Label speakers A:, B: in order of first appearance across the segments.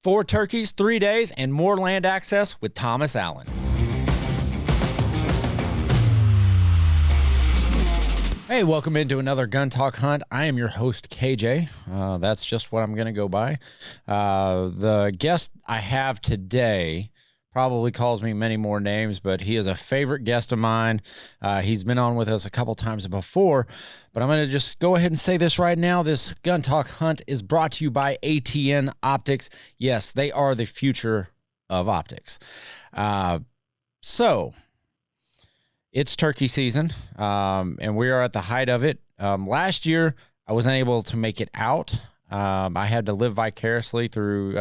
A: 4 turkeys, 3 days, and more land access with Thomas Allen. Hey, welcome into another Gun Talk Hunt. I am your host, KJ. That's just what I'm going to go by. The guest I have today probably calls me many more names, but he is a favorite guest of mine. He's been on with us a couple times before, but I'm going to just go ahead and say this right now. This Gun Talk Hunt is brought to you by ATN Optics. Yes, they are the future of optics. So it's turkey season, and we are at the height of it. Last year, I wasn't able to make it out. I had to live vicariously through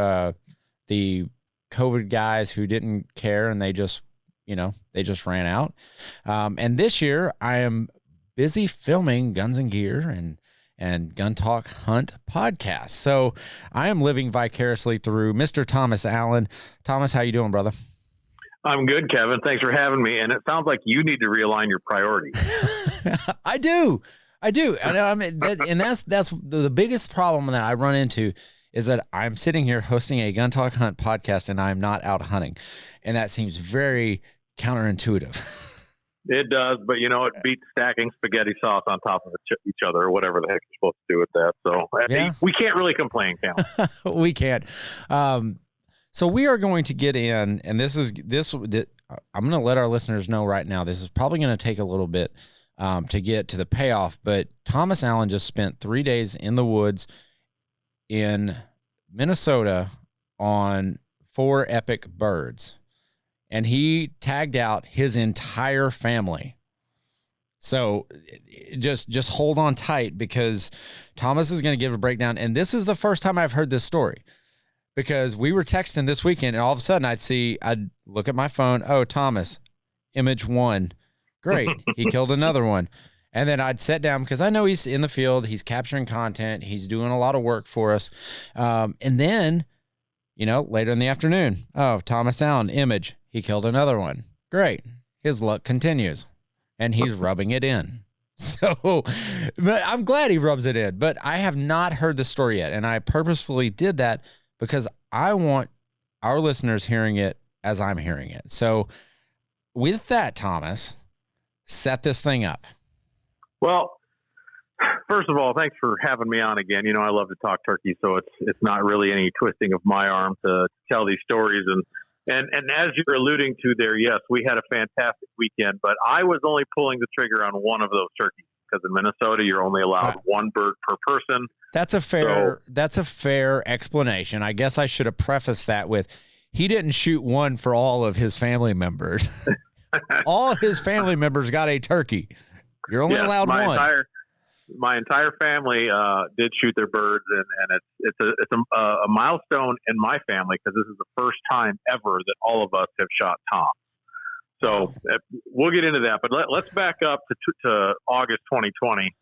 A: the COVID guys who didn't care, and they just ran out. And this year, I am busy filming Guns and Gear and Gun Talk Hunt podcast. So I am living vicariously through Mr. Thomas Allen. Thomas, how you doing, brother?
B: I'm good, Kevin. Thanks for having me. And it sounds like you need to realign your priorities.
A: I do. And that's the biggest problem that I run into is that I'm sitting here hosting a Gun Talk Hunt podcast and I'm not out hunting. And that seems very counterintuitive.
B: It does, but it beats stacking spaghetti sauce on top of each other or whatever the heck you're supposed to do with that. So yeah. We can't really complain, can we?
A: We can't. So we are going to get in, and I'm going to let our listeners know right now, this is probably going to take a little bit to get to the payoff, but Thomas Allen just spent 3 days in the woods in Minnesota on 4 epic birds, and he tagged out his entire family. So just hold on tight, because Thomas is going to give a breakdown, and this is the first time I've heard this story. Because we were texting this weekend, and all of a sudden I'd look at my phone. Oh, Thomas, image 1. Great. He killed another one. And then I'd sit down because I know he's in the field. He's capturing content. He's doing a lot of work for us. And then, later in the afternoon, oh, Thomas Allen, image. He killed another one. Great. His luck continues. And he's rubbing it in. So, but I'm glad he rubs it in. But I have not heard the story yet. And I purposefully did that because I want our listeners hearing it as I'm hearing it. So with that, Thomas, set this thing up.
B: Well, first of all, thanks for having me on again. I love to talk turkey, so it's not really any twisting of my arm to tell these stories. And as you're alluding to there, yes, we had a fantastic weekend, but I was only pulling the trigger on one of those turkeys. Because in Minnesota, you're only allowed one bird per person. That's a
A: fair explanation. I guess I should have prefaced that with, he didn't shoot one for all of his family members. All his family members got a turkey. You're only allowed one.
B: My entire family did shoot their birds, and it's a milestone in my family because this is the first time ever that all of us have shot toms. So we'll get into that, but let's back up to August 2020.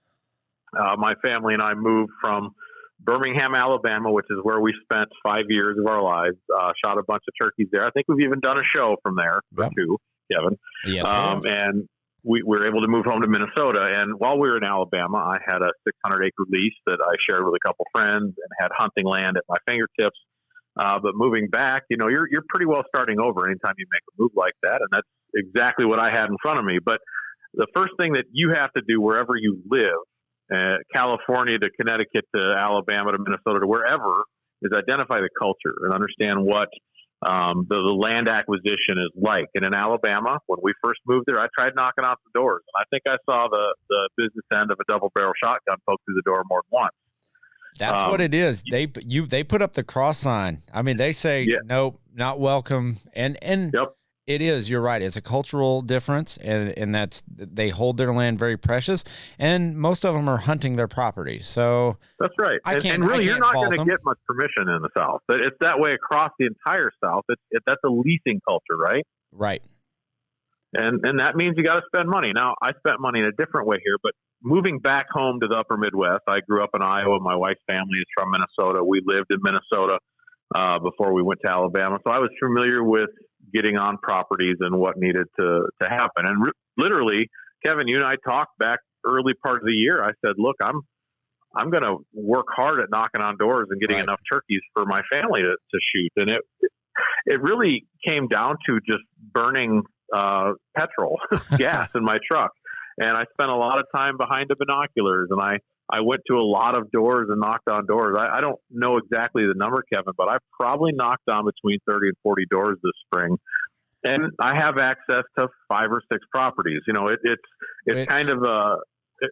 B: My family and I moved from Birmingham, Alabama, which is where we spent 5 years of our lives, shot a bunch of turkeys there. I think we've even done a show from there, too, Kevin.
A: Yes,
B: and we were able to move home to Minnesota. And while we were in Alabama, I had a 600-acre lease that I shared with a couple friends and had hunting land at my fingertips. But moving back, you're pretty well starting over anytime you make a move like that. And that's exactly what I had in front of me. But the first thing that you have to do wherever you live, California to Connecticut to Alabama to Minnesota to wherever, is identify the culture and understand what the land acquisition is like. And in Alabama, when we first moved there, I tried knocking out the doors. And I think I saw the business end of a double-barrel shotgun poke through the door more than once.
A: That's what it is. They put up the cross sign. I mean, they say, nope, not welcome. And
B: yep.
A: It is, you're right. It's a cultural difference, and that's, they hold their land very precious, and most of them are hunting their property. So
B: that's right. You're not going to get much permission in the South. It's that way across the entire South. That's a leasing culture, right?
A: Right.
B: And that means you got to spend money. Now, I spent money in a different way here, but moving back home to the upper Midwest, I grew up in Iowa. My wife's family is from Minnesota. We lived in Minnesota before we went to Alabama. So I was familiar with getting on properties and what needed to happen. And literally, Kevin, you and I talked back early part of the year. I said, look, I'm I'm going to work hard at knocking on doors and getting enough turkeys for my family to shoot. And it really came down to just burning petrol, gas in my truck. And I spent a lot of time behind the binoculars, and I went to a lot of doors and knocked on doors. I don't know exactly the number, Kevin, but I probably knocked on between 30 and 40 doors this spring. And I have access to 5 or 6 properties. You know, it's kind of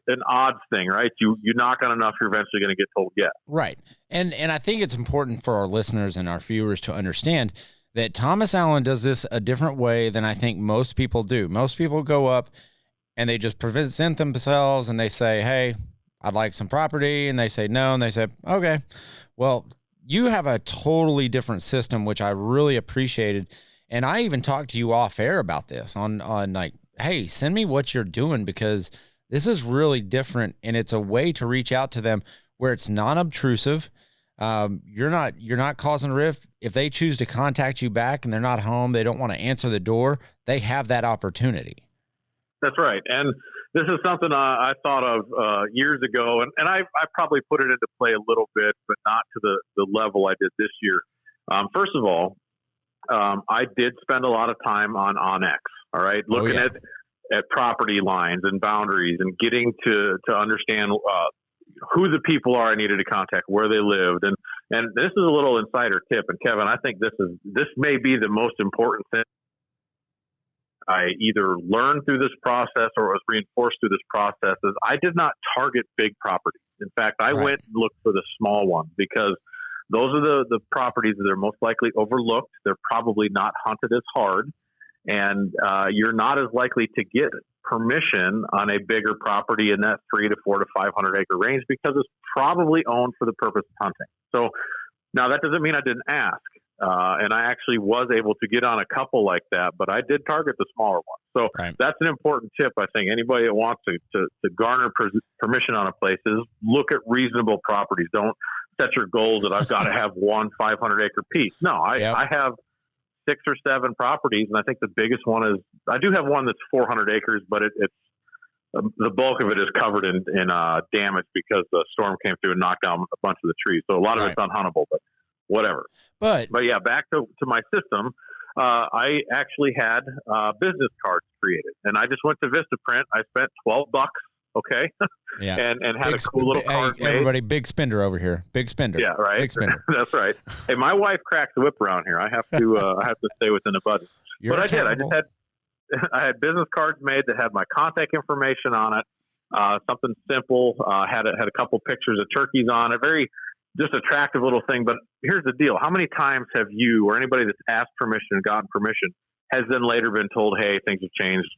B: an odds thing, right? You knock on enough, you're eventually going to get told yes.
A: Right. And I think it's important for our listeners and our viewers to understand that Thomas Allen does this a different way than I think most people do. Most people go up and they just present themselves and they say, hey, I'd like some property. And they say no. And they say, okay, well, you have a totally different system, which I really appreciated. And I even talked to you off air about this on like, hey, send me what you're doing, because this is really different. And it's a way to reach out to them where it's non-obtrusive. You're not causing a rift. If they choose to contact you back and they're not home, they don't want to answer the door, they have that opportunity.
B: That's right. And this is something I thought of years ago, and I probably put it into play a little bit, but not to the level I did this year. First of all, I did spend a lot of time on OnX, all right, looking at property lines and boundaries and getting to understand who the people are I needed to contact, where they lived. And this is a little insider tip. And Kevin, I think this may be the most important thing I either learned through this process or was reinforced through this process, is I did not target big properties. In fact, I went and looked for the small ones, because those are the properties that are most likely overlooked. They're probably not hunted as hard, and you're not as likely to get permission on a bigger property in that 300 to 400 to 500 acre range, because it's probably owned for the purpose of hunting. So now that doesn't mean I didn't ask. And I actually was able to get on a couple like that, but I did target the smaller ones. So that's an important tip. I think anybody that wants to garner permission on a place is look at reasonable properties. Don't set your goals that I've got to have one 500 acre piece. No, I have 6 or 7 properties, and I think the biggest one is, I do have one that's 400 acres, but it's the bulk of it is covered in damage because the storm came through and knocked down a bunch of the trees. So a lot of it's unhuntable, but whatever. But yeah, back to my system. I actually had business cards created, and I just went to Vistaprint. I spent $12. Okay. Yeah. and had a cool little card made.
A: Everybody, big spender over here. Big spender.
B: Yeah, right.
A: Big spender.
B: That's right. Hey, my wife cracks the whip around here. I have to stay within the budget.
A: But
B: I did. I had business cards made that had my contact information on it. Something simple. Had a couple pictures of turkeys on it. Very just attractive little thing. But here's the deal. How many times have you or anybody that's asked permission and gotten permission has then later been told, hey, things have changed,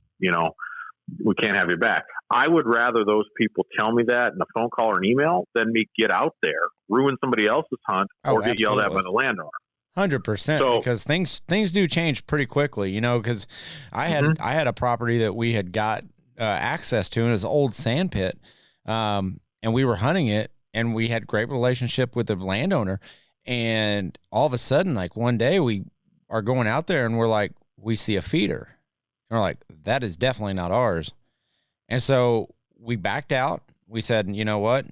B: we can't have you back? I would rather those people tell me that in a phone call or an email than me get out there, ruin somebody else's hunt, or get yelled at by the landowner.
A: 100%, because things do change pretty quickly, because I had a property that we had got access to, and it was an old sand pit, and we were hunting it, and we had great relationship with the landowner, and all of a sudden, like one day we are going out there and we're like, we see a feeder. And we're like, that is definitely not ours. And so we backed out. We said, you know what,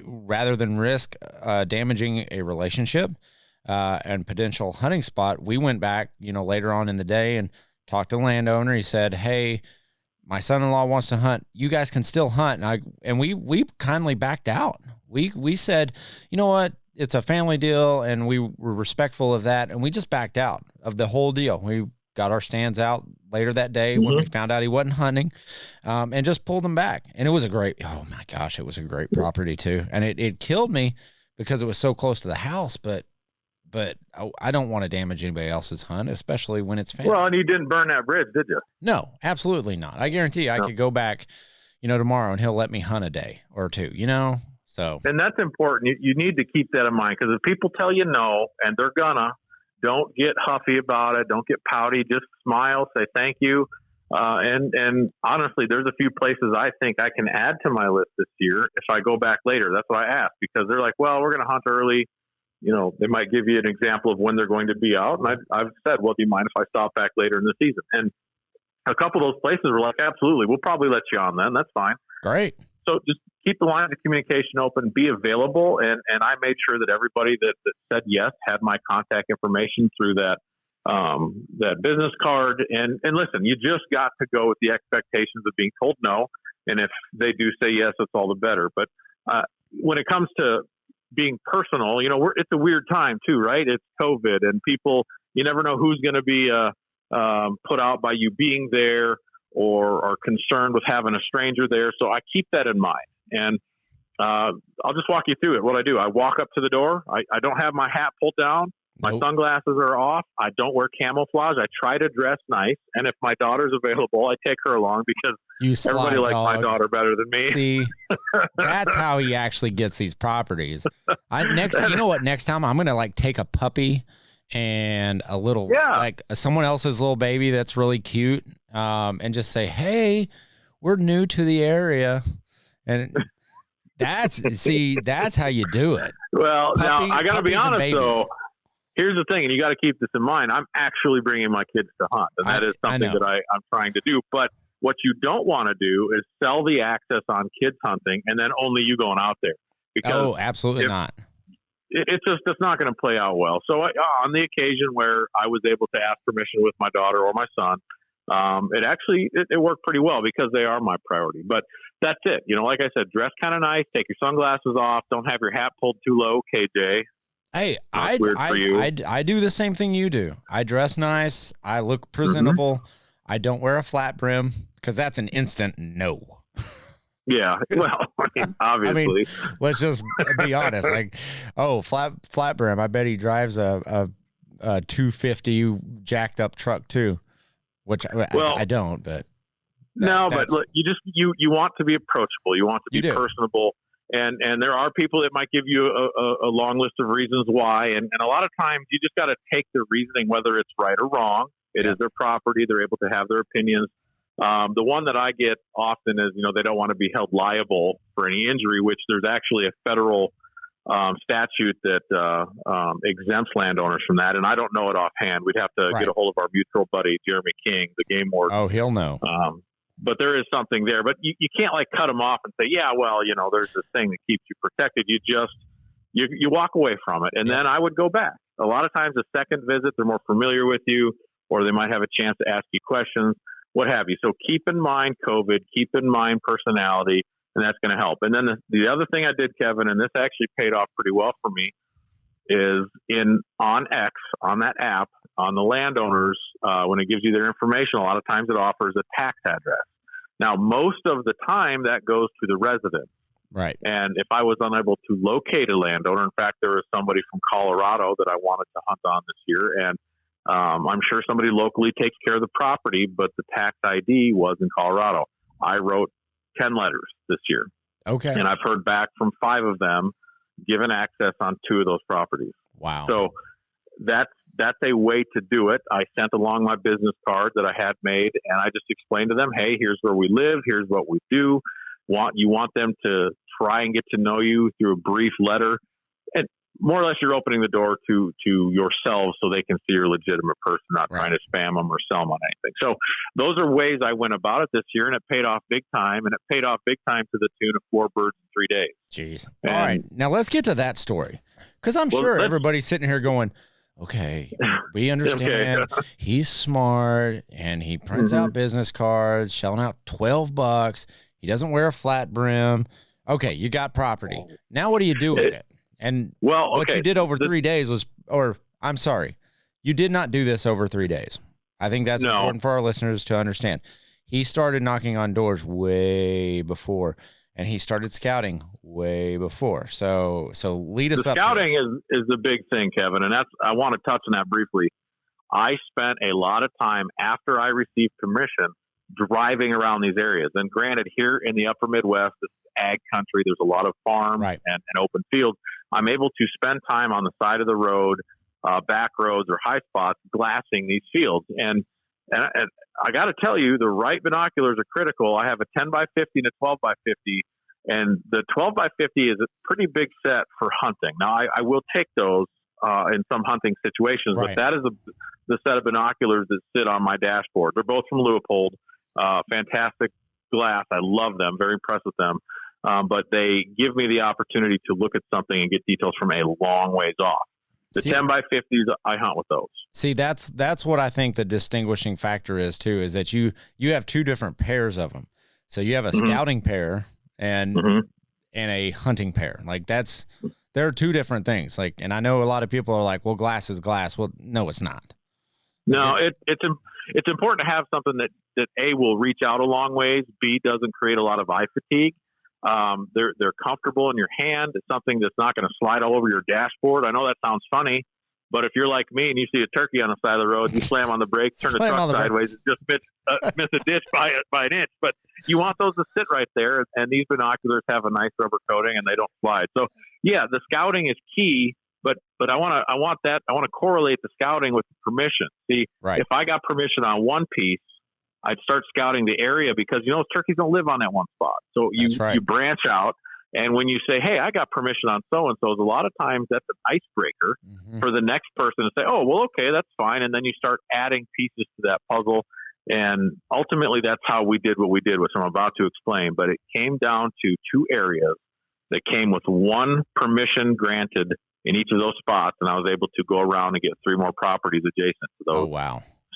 A: rather than risk damaging a relationship and potential hunting spot, we went back, later on in the day and talked to the landowner. He said, hey, my son-in-law wants to hunt. You guys can still hunt. And we kindly backed out. We said, you know what, it's a family deal, and we were respectful of that. And we just backed out of the whole deal. We got our stands out later that day when we found out he wasn't hunting, and just pulled him back. And it was it was a great property too. And it killed me because it was so close to the house, but I don't want to damage anybody else's hunt, especially when it's family.
B: Well, and you didn't burn that bridge, did you?
A: No, absolutely not. I guarantee you I could go back, tomorrow, and he'll let me hunt a day or two, so. And
B: that's important. You need to keep that in mind, because if people tell you no, and they're gonna, don't get huffy about it. Don't get pouty. Just smile, say thank you. And honestly, there's a few places I think I can add to my list this year if I go back later. That's what I asked, because they're like, well, we're going to hunt early. They might give you an example of when they're going to be out. And I've said, well, do you mind if I stop back later in the season? And a couple of those places were like, absolutely. We'll probably let you on then. That's fine.
A: Great.
B: So keep the lines of communication open, be available. And I made sure that everybody that said yes had my contact information through that business card. And listen, you just got to go with the expectations of being told no. And if they do say yes, it's all the better. But when it comes to being personal, it's a weird time too, right? It's COVID, and people, you never know who's going to be put out by you being there, or are concerned with having a stranger there. So I keep that in mind. And I'll just walk you through it. What I do, I walk up to the door. I don't have my hat pulled down. My sunglasses are off. I don't wear camouflage. I try to dress nice. And if my daughter's available, I take her along, because everybody likes my daughter better than me.
A: See, that's how he actually gets these properties. You know what? Next time I'm going to take a puppy and a little, someone else's little baby that's really cute, and just say, hey, we're new to the area. And that's how you do it.
B: Well, now I got to be honest though. Here's the thing, and you got to keep this in mind. I'm actually bringing my kids to hunt, and that is something that I'm trying to do. But what you don't want to do is sell the access on kids hunting, and then only you going out there. Because
A: absolutely not.
B: It's not going to play out well. So on the occasion where I was able to ask permission with my daughter or my son, it worked pretty well, because they are my priority. But that's it. Like I said, dress kind of nice, take your sunglasses off, don't have your hat pulled too low, KJ.
A: Hey, I do the same thing you do. I dress nice. I look presentable. Mm-hmm. I don't wear a flat brim, because that's an instant no.
B: Yeah, well, obviously.
A: Let's just be honest. Flat brim. I bet he drives a 250 jacked up truck too, which I don't. But
B: but look, you want to be approachable. You want to be personable. And there are people that might give you a long list of reasons why. And a lot of times you just got to take their reasoning, whether it's right or wrong. It is their property. They're able to have their opinions. The one that I get often is, they don't want to be held liable for any injury, which there's actually a federal statute that exempts landowners from that. And I don't know it offhand. We'd have to get a hold of our mutual buddy, Jeremy King, the game warden.
A: Oh, he'll know.
B: But there is something there. But you can't cut them off and say, yeah, well, there's this thing that keeps you protected. You walk away from it. And then I would go back. A lot of times, a second visit, they're more familiar with you, or they might have a chance to ask you questions, what have you. So keep in mind COVID, keep in mind personality, and that's going to help. And then the other thing I did, Kevin, and this actually paid off pretty well for me, is on X, on that app, on the landowners, when it gives you their information, a lot of times it offers a tax address. Now, most of the time that goes to the resident.
A: Right.
B: And if I was unable to locate a landowner, in fact, there was somebody from Colorado that I wanted to hunt on this year, and I'm sure somebody locally takes care of the property, but the tax ID was in Colorado. I wrote 10 letters this year.
A: Okay.
B: And I've heard back from 5 of them, given access on 2 of those properties.
A: Wow.
B: So that's a way to do it. I sent along my business card that I had made, and I just explained to them, hey, here's where we live. Here's what we do. You want them to try and get to know you through a brief letter. And more or less, you're opening the door to yourselves so they can see you're a legitimate person, not trying to spam them or sell them on anything. So those are ways I went about it this year, and it paid off big time. And it paid off big time to the tune of 4 birds in 3 days.
A: Jeez. All right. Now let's get to that story, because I'm sure everybody's sitting here going, okay, we understand. He's smart, and he prints out business cards, shelling out $12. He doesn't wear a flat brim. Okay, you got property. Now what do you do with it? And what you did over 3 days was, I'm sorry, you did not do this over 3 days. I think that's important for our listeners to understand. He started knocking on doors way before, and he started scouting way before. So lead us up.
B: The scouting is the big thing, Kevin, and I want to touch on that briefly. I spent a lot of time after I received permission driving around these areas. And granted, here in the upper Midwest, it's ag country. There's a lot of farms and open fields. I'm able to spend time on the side of the road, back roads or high spots, glassing these fields. And I got to tell you, the right binoculars are critical. I have a 10 by 50 and a 12 by 50, and the 12 by 50 is a pretty big set for hunting. Now, I will take those in some hunting situations, but that is the set of binoculars that sit on my dashboard. They're both from Leupold. Fantastic glass. I love them. Very impressed with them. but they give me the opportunity to look at something and get details from a long ways off. The 10 by 50s, I hunt with those.
A: See, that's what I think the distinguishing factor is too, is that you have two different pairs of them. So you have a scouting pair and a hunting pair. Like there are two different things. Like, and I know a lot of people are like, well, glass is glass. Well, no, it's not.
B: No, it's important to have something that A, will reach out a long ways, B, doesn't create a lot of eye fatigue. They're comfortable in your hand. It's something that's not going to slide all over your dashboard. I know that sounds funny, but if you're like me and you see a turkey on the side of the road, you slam on the brakes, turn the truck sideways, and just miss a ditch by an inch. But you want those to sit right there, and these binoculars have a nice rubber coating and they don't slide. So yeah, the scouting is key, but I want to correlate the scouting with the permission. See, if I got permission on one piece, I'd start scouting the area, because turkeys don't live on that one spot. So you branch out, and when you say, "Hey, I got permission on so and so," a lot of times that's an icebreaker for the next person to say, "Oh, well, okay, that's fine." And then you start adding pieces to that puzzle, and ultimately that's how we did what we did, which I'm about to explain. But it came down to two areas that came with one permission granted in each of those spots, and I was able to go around and get 3 more properties adjacent to those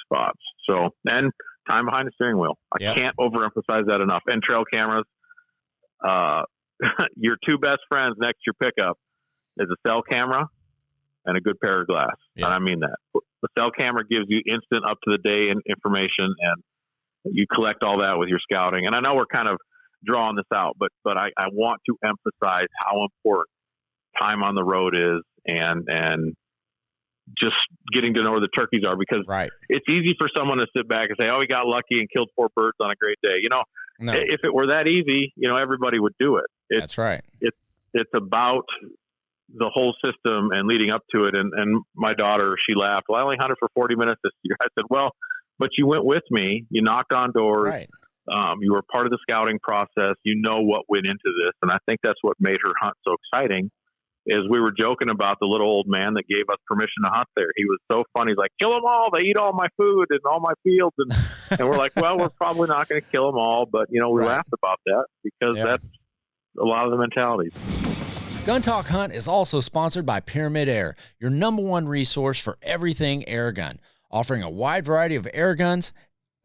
B: spots. So, and time behind the steering wheel. I can't overemphasize that enough. And trail cameras, your two best friends next to your pickup is a cell camera and a good pair of glass. And I mean that. The cell camera gives you instant up to the day information, and you collect all that with your scouting. And I know we're kind of drawing this out, but I want to emphasize how important time on the road is, and just getting to know where the turkeys are, because it's easy for someone to sit back and say, "Oh, we got lucky and killed 4 birds on a great day." If it were that easy, everybody would do it.
A: That's right.
B: It's about the whole system and leading up to it. And my daughter, she laughed. "Well, I only hunted for 40 minutes this year." I said, "Well, but you went with me. You knocked on doors.
A: Right.
B: You were part of the scouting process. You know what went into this." And I think that's what made her hunt so exciting. Is we were joking about the little old man that gave us permission to hunt there. He was so funny. He's like, "Kill them all. They eat all my food and all my fields." And we're like, "Well, we're probably not going to kill them all." But, we laughed about that, because that's a lot of the mentalities.
A: Gun Talk Hunt is also sponsored by Pyramid Air, your #1 resource for everything air gun, offering a wide variety of air guns,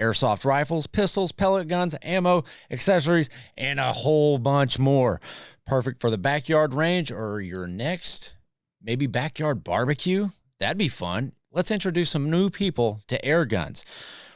A: airsoft rifles, pistols, pellet guns, ammo, accessories, and a whole bunch more. Perfect for the backyard range or your next maybe backyard barbecue. That'd be fun. Let's introduce some new people to air guns.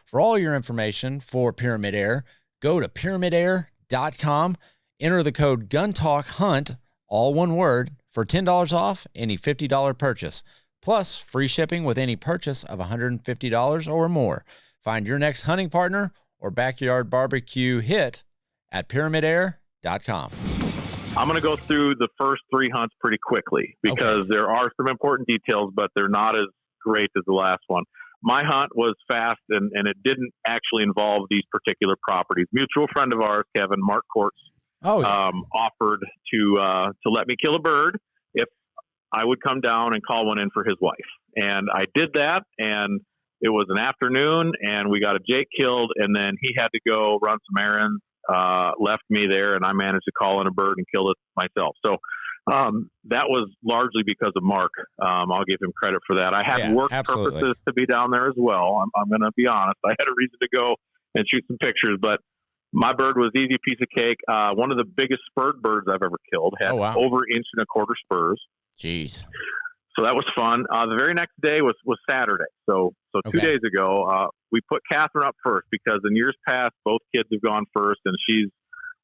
A: For all your information for Pyramid Air, go to pyramidair.com, enter the code GUNTALKHUNT, all one word, for $10 off any $50 purchase, plus free shipping with any purchase of $150 or more. Find your next hunting partner or backyard barbecue hit at pyramidair.com.
B: I'm going to go through the first 3 hunts pretty quickly, because there are some important details, but they're not as great as the last one. My hunt was fast, and it didn't actually involve these particular properties. Mutual friend of ours, Kevin, Mark Courts, offered to let me kill a bird if I would come down and call one in for his wife. And I did that, and it was an afternoon, and we got a jake killed, and then he had to go run some errands. Left me there, and I managed to call in a bird and kill it myself. So that was largely because of Mark. I'll give him credit for that. I had work purposes to be down there as well. I'm going to be honest. I had a reason to go and shoot some pictures, but my bird was easy piece of cake. One of the biggest spurred birds I've ever killed. Had over 1.25 inch spurs.
A: Jeez.
B: So that was fun. The very next day was Saturday. So 2 days ago, we put Catherine up first, because in years past, both kids have gone first, and she's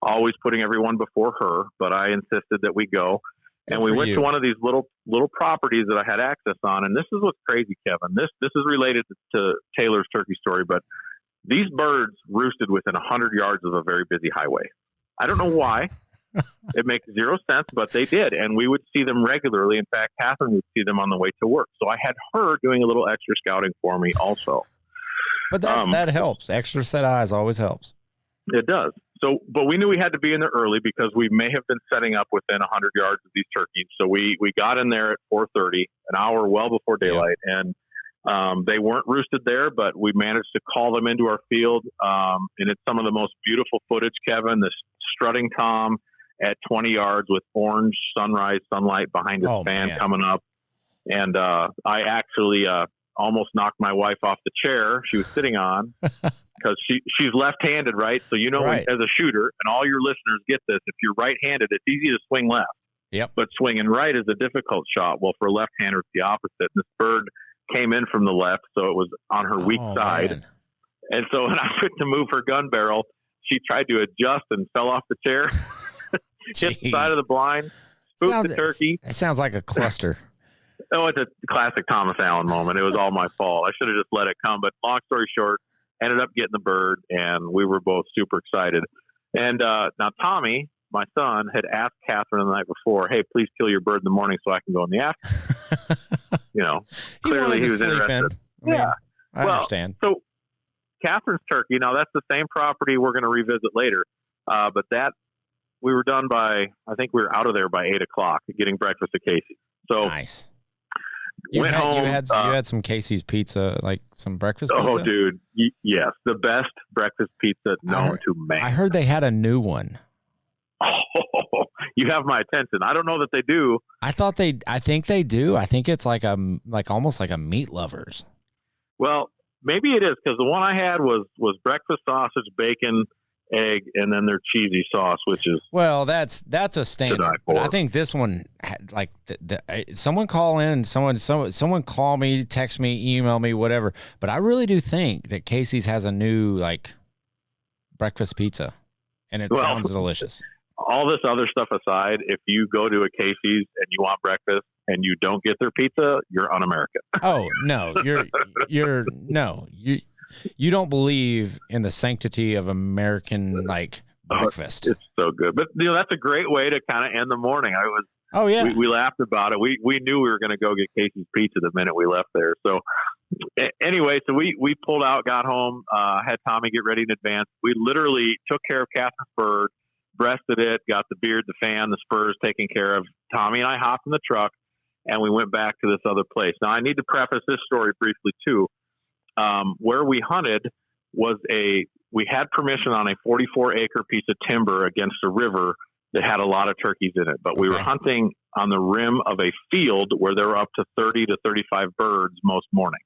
B: always putting everyone before her. But I insisted that we go. And we went to one of these little properties that I had access on. And this is what's crazy, Kevin. This is related to Taylor's turkey story, but these birds roosted within 100 yards of a very busy highway. I don't know why. It makes zero sense, but they did. And we would see them regularly. In fact, Catherine would see them on the way to work. So I had her doing a little extra scouting for me also.
A: But that helps. Extra set of eyes always helps.
B: It does. So, but we knew we had to be in there early, because we may have been setting up within 100 yards of these turkeys. So we got in there at 4:30, an hour well before daylight. And they weren't roosted there, but we managed to call them into our field. And it's some of the most beautiful footage, Kevin, this strutting tom at 20 yards with orange sunrise sunlight behind his fan coming up. And I actually almost knocked my wife off the chair she was sitting on because she's left-handed, right? So, you know, when, as a shooter, and all your listeners get this, if you're right-handed, it's easy to swing left.
A: Yep.
B: But swinging right is a difficult shot. Well, for a left-hander, it's the opposite. This bird came in from the left, so it was on her weak side. Man. And so when I went to move her gun barrel, she tried to adjust and fell off the chair, hit the side of the blind, spooked the turkey.
A: It sounds like a cluster.
B: Oh, it's a classic Thomas Allen moment. It was all my fault. I should have just let it come. But long story short, ended up getting the bird, and we were both super excited. And now Tommy, my son, had asked Catherine the night before, hey, please kill your bird in the morning so I can go in the afternoon. You know, clearly he was interested.
A: I understand.
B: So Catherine's turkey, now that's the same property we're going to revisit later. But that, we were done by, I think we were out of there by 8 o'clock getting breakfast at Casey's. So
A: nice. You had some Casey's pizza, like some breakfast pizza?
B: Oh, dude. Yes. The best breakfast pizza known to man.
A: I heard they had a new one.
B: Oh, you have my attention. I don't know that they do.
A: I think they do. I think it's like almost like a Meat Lovers.
B: Well, maybe it is, because the one I had was breakfast sausage, bacon, egg, and then their cheesy sauce, which is
A: that's a standard. But I think this one, like someone call in, someone call me, text me, email me, whatever. But I really do think that Casey's has a new like breakfast pizza, and it sounds delicious.
B: All this other stuff aside, if you go to a Casey's and you want breakfast and you don't get their pizza, you're un-American.
A: Oh no, you don't believe in the sanctity of American like breakfast.
B: It's so good. But you know, that's a great way to kind of end the morning. We laughed about it. We knew we were going to go get Casey's pizza the minute we left there. So anyway, so we pulled out, got home, had Tommy get ready in advance. We literally took care of Catherine's bird, breasted it, got the beard, the fan, the spurs taken care of. Tommy and I hopped in the truck and we went back to this other place. Now I need to preface this story briefly too. Where we hunted we had permission on a 44-acre piece of timber against a river that had a lot of turkeys in it, but we were hunting on the rim of a field where there were up to 30 to 35 birds most mornings,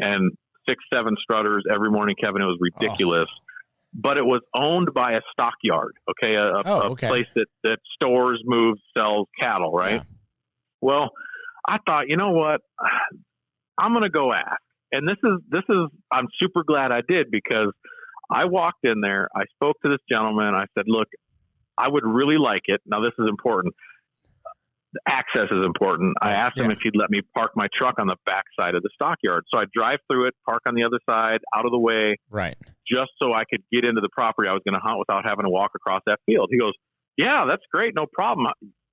B: and 6-7 strutters every morning, Kevin. It was ridiculous, but it was owned by a stockyard. A place that stores, moves, sells cattle. Right. Yeah. Well, I thought, you know what, I'm going to go ask. And this is, I'm super glad I did, because I walked in there, I spoke to this gentleman, I said, look, I would really like it. Now this is important. The access is important. I asked him if he'd let me park my truck on the back side of the stockyard. So I drive through it, park on the other side, out of the way,
A: right,
B: just so I could get into the property I was going to hunt without having to walk across that field. He goes, yeah, that's great. No problem.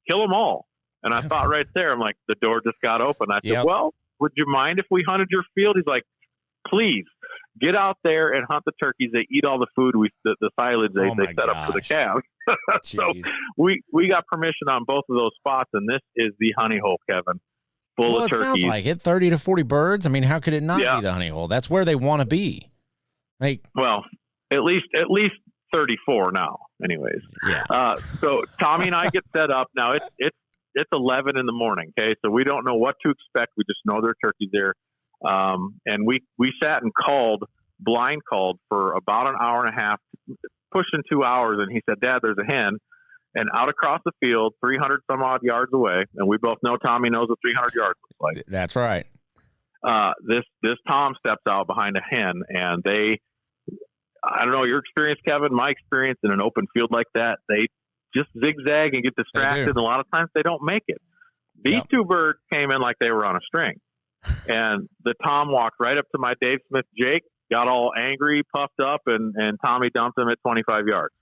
B: Kill them all. And I thought right there, I'm like, the door just got open. I said, well, would you mind if we hunted your field? He's like, please get out there and hunt the turkeys. They eat all the food, the silage they set up for the calves. So we got permission on both of those spots, and this is the honey hole, Kevin, full of turkeys.
A: Sounds like it. 30 to 40 birds. I mean, how could it not be the honey hole? That's where they want to be.
B: Well, at least 34 now. Anyways, so Tommy and I get set up now. It's 11 in the morning. Okay. So we don't know what to expect. We just know there are turkeys there. And we sat and blind called for about an hour and a half, pushing 2 hours. And he said, Dad, there's a hen. And out across the field, 300 some odd yards away. And we both know Tommy knows what 300 yards looks like.
A: That's right.
B: This Tom steps out behind a hen, and I don't know your experience, Kevin, my experience in an open field like that, they just zigzag and get distracted, and a lot of times they don't make it. These two birds came in like they were on a string, and the Tom walked right up to my Dave Smith Jake, got all angry, puffed up, and Tommy dumped him at 25 yards.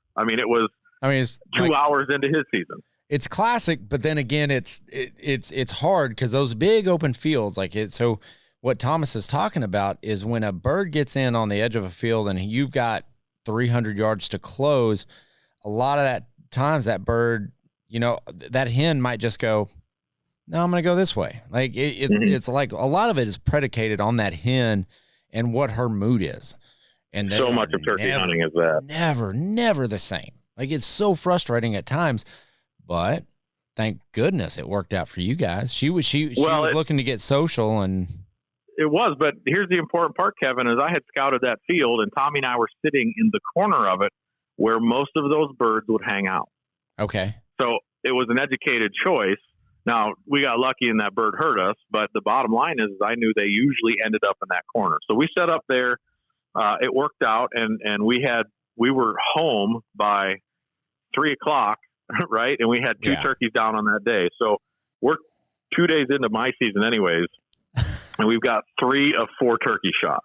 B: It's 2 hours into his season.
A: It's classic, but then again, it's hard because those big open fields So what Thomas is talking about is when a bird gets in on the edge of a field and you've got 300 yards to close, a lot of that times that bird, that hen might just go, no, I'm going to go this way. It's like a lot of it is predicated on that hen and what her mood is. And
B: so much of turkey hunting is that.
A: Never the same. Like, it's so frustrating at times, but thank goodness it worked out for you guys. She was looking to get social, and
B: it was, but here's the important part, Kevin, is I had scouted that field, and Tommy and I were sitting in the corner of it where most of those birds would hang out.
A: Okay.
B: So it was an educated choice. Now, we got lucky and that bird hurt us, but the bottom line is I knew they usually ended up in that corner. So we set up there. It worked out, and we were home by 3:00, right? And we had two turkeys down on that day. So we're 2 days into my season anyways, and we've got 3 of 4 turkeys shot.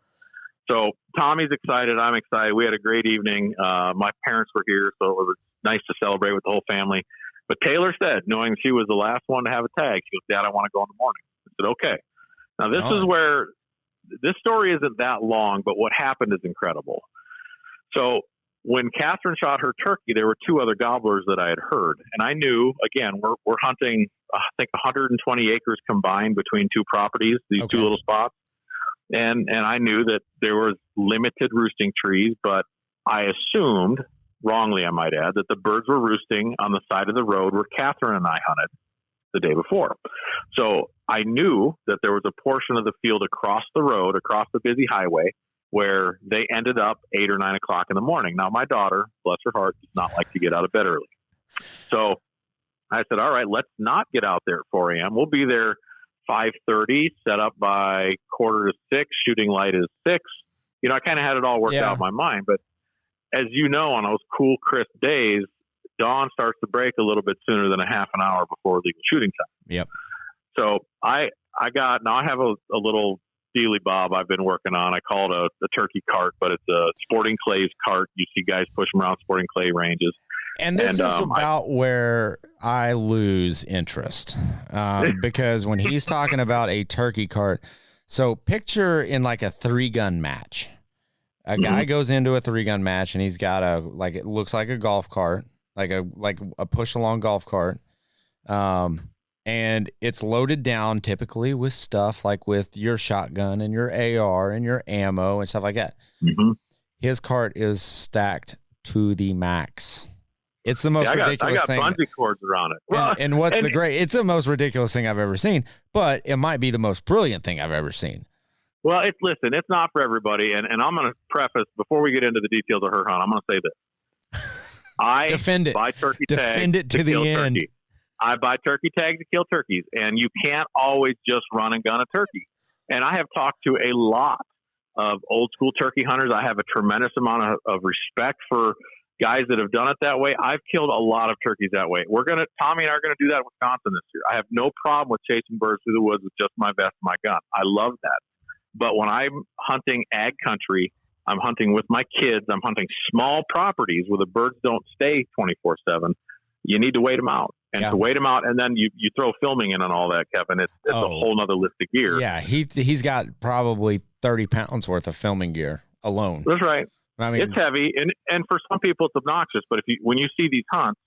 B: So Tommy's excited. I'm excited. We had a great evening. My parents were here, so it was nice to celebrate with the whole family. But Taylor said, knowing she was the last one to have a tag, she goes, "Dad, I want to go in the morning." I said, "Okay." Now, this is where this story isn't that long, but what happened is incredible. So when Catherine shot her turkey, there were 2 other gobblers that I had heard. And I knew, again, we're hunting, I think, 120 acres combined between 2 properties, these 2 little spots. And I knew that there was limited roosting trees, but I assumed, wrongly I might add, that the birds were roosting on the side of the road where Catherine and I hunted the day before. So I knew that there was a portion of the field across the road, across the busy highway, where they ended up 8 or 9 o'clock in the morning. Now, my daughter, bless her heart, does not like to get out of bed early. So I said, all right, let's not get out there at 4 a.m. We'll be there 5:30, set up by 5:45, shooting light is 6. I kind of had it all worked out in my mind. But as you know, on those cool, crisp days, dawn starts to break a little bit sooner than a half an hour before legal shooting time.
A: Yep.
B: So I have a little dealy bob I've been working on. I call it a turkey cart, but it's a sporting clays cart. You see guys push them around sporting clay ranges.
A: And this is about where I lose interest, because when he's talking about a turkey cart, so picture in like a 3-gun match, a guy goes into a 3-gun match and he's got it looks like a golf cart, like a push along golf cart. And it's loaded down typically with stuff like with your shotgun and your AR and your ammo and stuff like that. Mm-hmm. His cart is stacked to the max. It's the most ridiculous thing.
B: I got bungee cords around it.
A: And it's the most ridiculous thing I've ever seen, but it might be the most brilliant thing I've ever seen.
B: Well, it's not for everybody. And I'm going to preface, before we get into the details of her hunt, I'm going to say this. I
A: defend it.
B: Buy turkey tags
A: defend it to the end.
B: Turkey. I buy turkey tags to kill turkeys, and you can't always just run and gun a turkey. And I have talked to a lot of old school turkey hunters. I have a tremendous amount of respect for guys that have done it that way. I've killed a lot of turkeys that way. Tommy and I are going to do that in Wisconsin this year. I have no problem with chasing birds through the woods with just my vest and my gun. I love that. But when I'm hunting ag country, I'm hunting with my kids. I'm hunting small properties where the birds don't stay 24/7. You need to wait them out. And to wait them out, and then you throw filming in on all that, Kevin. It's a whole nother list of gear.
A: Yeah, he's got probably 30 pounds worth of filming gear alone.
B: That's right.
A: I mean,
B: it's heavy, and for some people it's obnoxious. But when you see these hunts,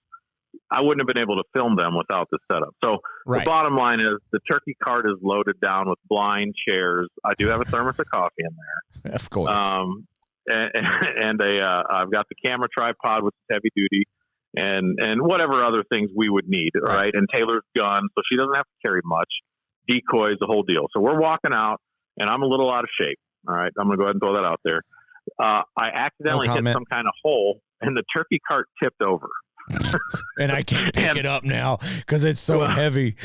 B: I wouldn't have been able to film them without this setup. So the bottom line is the turkey cart is loaded down with blind chairs. I do have a thermos of coffee in there,
A: of course.
B: And I've got the camera tripod, which is heavy duty. And whatever other things we would need, right? And Taylor's gun, so she doesn't have to carry much. Decoys, the whole deal. So we're walking out, and I'm a little out of shape. All right, I'm going to go ahead and throw that out there. I accidentally hit some kind of hole, and the turkey cart tipped over.
A: And I can't pick it up now because it's so heavy.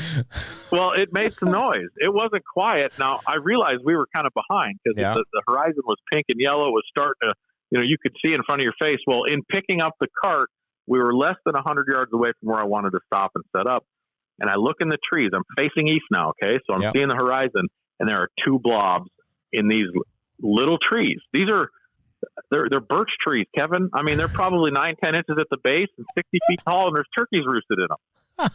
B: Well, it made some noise. It wasn't quiet. Now, I realized we were kind of behind because the horizon was pink and yellow. It was starting to, you could see in front of your face. Well, in picking up the cart, we were less than 100 yards away from where I wanted to stop and set up. And I look in the trees. I'm facing east now, okay? So I'm seeing the horizon, and there are 2 blobs in these little trees. They're birch trees, Kevin. I mean, they're probably 9-10 inches at the base and 60 feet tall, and there's turkeys roosted in them.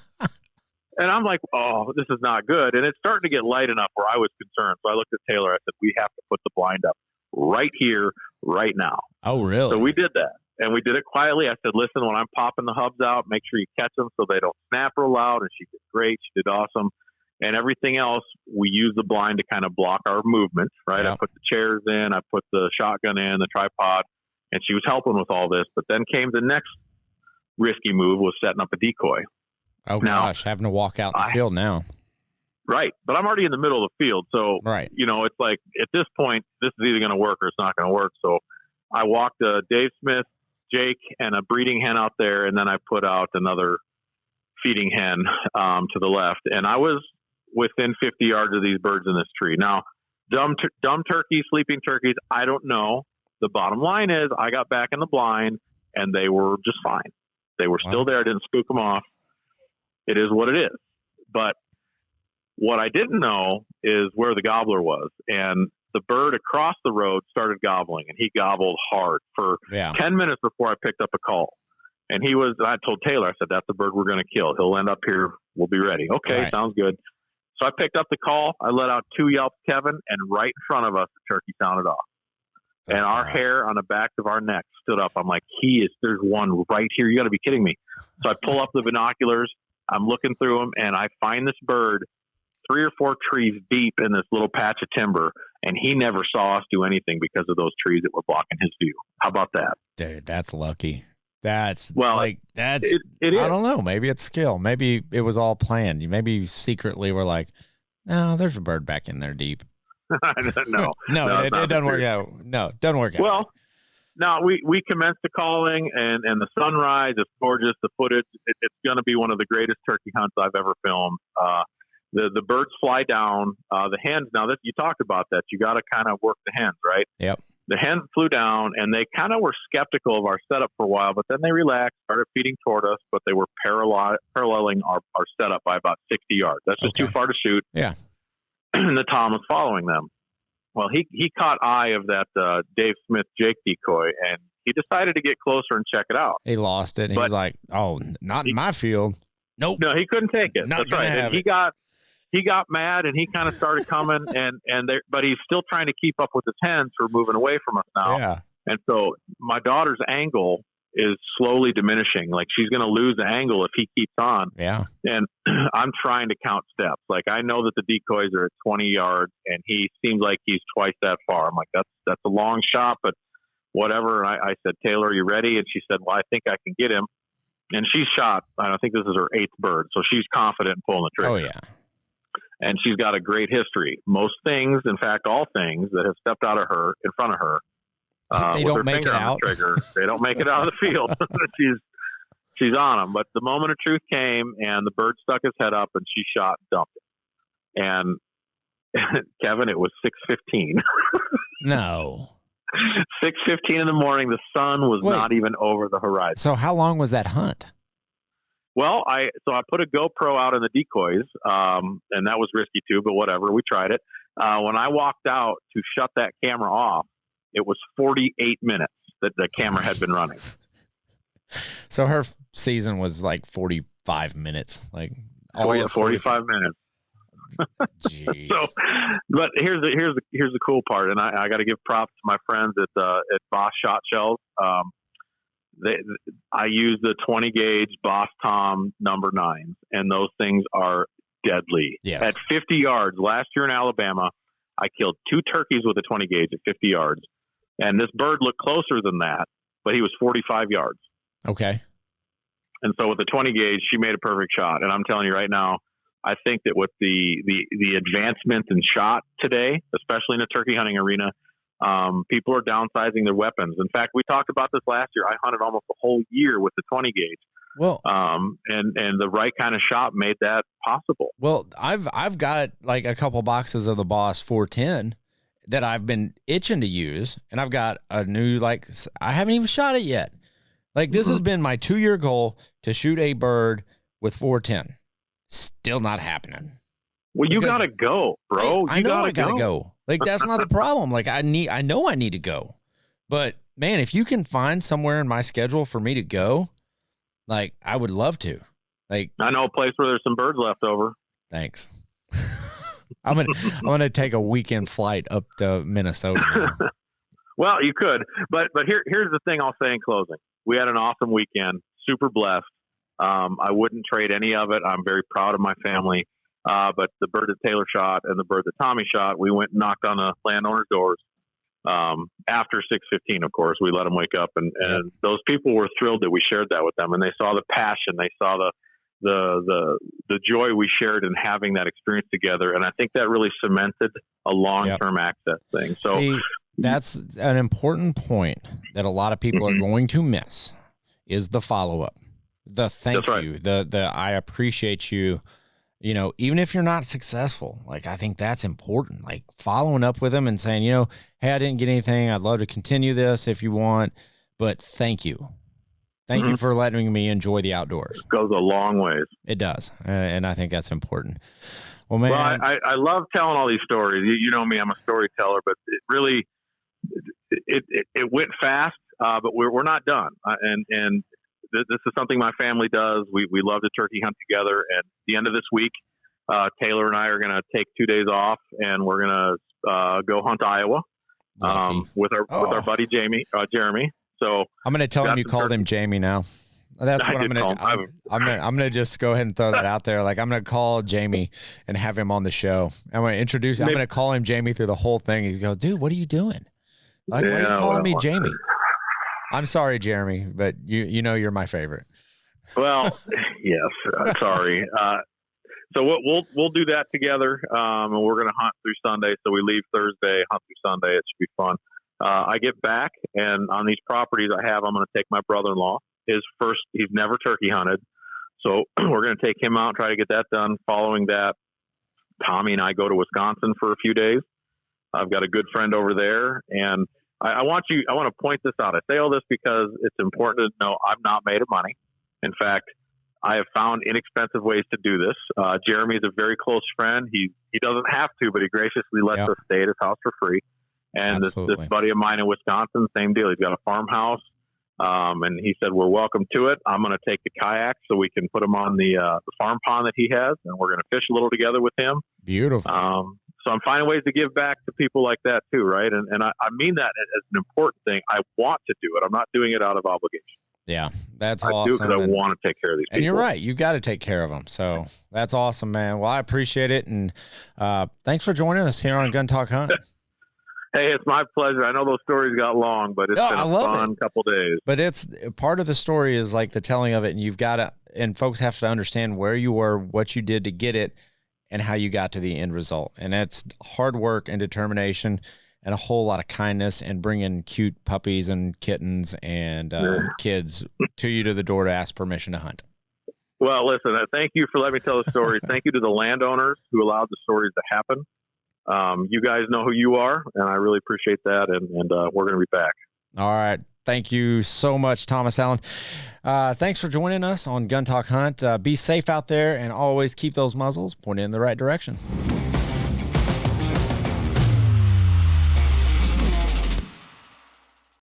B: And I'm like, oh, this is not good. And it's starting to get light enough where I was concerned. So I looked at Taylor. I said, we have to put the blind up right here, right now.
A: Oh, really?
B: So we did that. And we did it quietly. I said, listen, when I'm popping the hubs out, make sure you catch them so they don't snap real loud. And she did great. She did awesome. And everything else, we use the blind to kind of block our movements, right? Yeah. I put the chairs in. I put the shotgun in, the tripod. And she was helping with all this. But then came the next risky move was setting up a decoy.
A: Oh, gosh, having to walk out in the field now.
B: Right. But I'm already in the middle of the field. So,
A: right.
B: It's like at this point, this is either going to work or it's not going to work. So I walked Dave Smith, Jake, and a breeding hen out there, and then I put out another feeding hen to the left. And I was within 50 yards of these birds in this tree. Now, dumb turkeys, sleeping turkeys, I don't know. The bottom line is I got back in the blind, and they were just fine. They were still there. I didn't spook them off. It is what it is. But what I didn't know is where the gobbler was. And the bird across the road started gobbling, and he gobbled hard for 10 minutes before I picked up a call. And I told Taylor, I said, that's the bird we're going to kill. He'll end up here. We'll be ready. Okay, sounds good. So I picked up the call. I let out 2 yelps, Kevin, and right in front of us, the turkey sounded off. And our hair on the back of our neck stood up. I'm like, there's one right here. You got to be kidding me. So I pull up the binoculars. I'm looking through them, and I find this bird 3 or 4 trees deep in this little patch of timber, and he never saw us do anything because of those trees that were blocking his view. How about that?
A: Dude, that's lucky. That's
B: it is.
A: I don't know. Maybe it's skill. Maybe it was all planned. Maybe secretly we're like, no, there's a bird back in there deep.
B: No,
A: it doesn't work out. No, it doesn't work out.
B: Well, no, we commenced the calling, and the sunrise is gorgeous. The footage, it's going to be one of the greatest turkey hunts I've ever filmed. The birds fly down. The hens, now that you talked about that, you got to kind of work the hens, right?
A: Yep.
B: The hens flew down, and they kind of were skeptical of our setup for a while, but then they relaxed, started feeding toward us, but they were paralleling our setup by about 60 yards. That's just too far to shoot.
A: Yeah.
B: And the Tom was following them. Well, he caught eye of that Dave Smith Jake decoy, and he decided to get closer and check it out.
A: He lost it, and he was like, oh, not in my field. Nope.
B: No, he couldn't take it.
A: That's
B: right. And he got mad, and he kind of started coming, but he's still trying to keep up with his hens who are moving away from us now.
A: Yeah.
B: And so my daughter's angle is slowly diminishing. Like, she's going to lose the angle if he keeps on.
A: Yeah.
B: And I'm trying to count steps. Like, I know that the decoys are at 20 yards, and he seems like he's twice that far. I'm like, that's a long shot, but whatever. And I said, Taylor, are you ready? And she said, well, I think I can get him. And she's shot. I think this is her 8th bird. So she's confident in pulling the trigger.
A: Oh, yeah.
B: And she's got a great history. Most things, in fact, all things that have stepped out of her, in front of her,
A: they
B: with
A: don't
B: her
A: make
B: finger
A: it
B: on
A: out.
B: the trigger, they don't make it out of the field. She's on them. But the moment of truth came, and the bird stuck his head up, and she shot and dumped it. And Kevin, it was 6:15.
A: No.
B: 6:15 in the morning. The sun was not even over the horizon.
A: So how long was that hunt?
B: Well, I put a GoPro out in the decoys, and that was risky too, but whatever. We tried it. When I walked out to shut that camera off, it was 48 minutes that the camera had been running.
A: So her season was like 45 minutes, like
B: 45 minutes.
A: Jeez.
B: So, but here's the cool part, and I got to give props to my friends at Boss Shot Shells. I use the 20 gauge Boss Tom number 9s, and those things are deadly.
A: Yes.
B: At 50 yards last year in Alabama, I killed 2 turkeys with a 20 gauge at 50 yards, and this bird looked closer than that, but he was 45 yards.
A: Okay.
B: And so with the 20 gauge, she made a perfect shot. And I'm telling you right now, I think that with the advancement in shot today, especially in a turkey hunting arena, people are downsizing their weapons. In fact, we talked about this last year. I hunted almost a whole year with the 20 gauge.
A: Well,
B: and the right kind of shot made that possible.
A: Well, I've got like a couple boxes of the Boss 410 that I've been itching to use, and I've got a new, like, I haven't even shot it yet. Like, this has been my 2-year goal to shoot a bird with 410. Still not happening.
B: Well, you gotta go, bro.
A: I know I gotta go. Like, that's not the problem. Like, I know I need to go. But man, if you can find somewhere in my schedule for me to go, like, I would love to. Like,
B: I know a place where there's some birds left over.
A: Thanks. I'm gonna take a weekend flight up to Minnesota now.
B: Well, you could, but here's the thing I'll say in closing. We had an awesome weekend, super blessed. I wouldn't trade any of it. I'm very proud of my family. But the bird that Taylor shot and the bird that Tommy shot, we went and knocked on the landowner's doors. After 6:15, of course, we let them wake up, and those people were thrilled that we shared that with them, and they saw the passion, they saw the joy we shared in having that experience together, and I think that really cemented a long-term access thing. So
A: see, that's an important point that a lot of people are going to miss is the follow-up, the thank you, the I appreciate you. You know, even if you're not successful, like I think that's important, like following up with them and saying, you know, hey, I didn't get anything. I'd love to continue this if you want, but thank you. Thank you for letting me enjoy the outdoors.
B: It goes a long ways.
A: It does. And I think that's important. Well, man,
B: I love telling all these stories. You know me, I'm a storyteller, but it really, it went fast, but we're not done. And this is something my family does. We love to turkey hunt together. And at the end of this week, Taylor and I are going to take 2 days off, and we're going to go hunt Iowa with our buddy Jeremy. So
A: I'm going to tell him you called him Jamie now. That's what I'm going to. I'm going to just go ahead and throw that out there. Like I'm going to call Jamie and have him on the show. I'm going to introduce. I'm going to call him Jamie through the whole thing. He's going, dude, what are you doing? Like, why are you calling me Jamie? I'm sorry, Jeremy, but you know you're my favorite.
B: Well, yes, sorry. So we'll do that together, and we're going to hunt through Sunday. So we leave Thursday, hunt through Sunday. It should be fun. I get back, and on these properties I'm going to take my brother-in-law. He's never turkey hunted, so we're going to take him out and try to get that done. Following that, Tommy and I go to Wisconsin for a few days. I've got a good friend over there, and I want to point this out. I say all this because it's important to know I'm not made of money. In fact, I have found inexpensive ways to do this. Jeremy is a very close friend. He doesn't have to, but he graciously lets us stay at his house for free. And this buddy of mine in Wisconsin, same deal. He's got a farmhouse, and he said, we're welcome to it. I'm going to take the kayak so we can put them on the farm pond that he has, and we're going to fish a little together with him.
A: Beautiful.
B: So I'm finding ways to give back to people like that too, right? And I mean that as an important thing. I want to do it. I'm not doing it out of obligation.
A: Yeah, that's awesome.
B: I do because I want to take care of these people.
A: And you're right. You've got to take care of them. So that's awesome, man. Well, I appreciate it. And thanks for joining us here on Gun Talk Hunt.
B: Hey, it's my pleasure. I know those stories got long, but it's been a fun couple days.
A: But it's part of the story is like the telling of it. And you've got to, and folks have to understand where you were, what you did to get it, and how you got to the end result. And that's hard work and determination and a whole lot of kindness and bringing cute puppies and kittens and kids to the door to ask permission to hunt.
B: Well, listen, thank you for letting me tell the stories. Thank you to the landowners who allowed the stories to happen. You guys know who you are, and I really appreciate that. And we're going to be back. All
A: right. Thank you so much, Thomas Allen. Thanks for joining us on Gun Talk Hunt. Be safe out there and always keep those muzzles pointed in the right direction.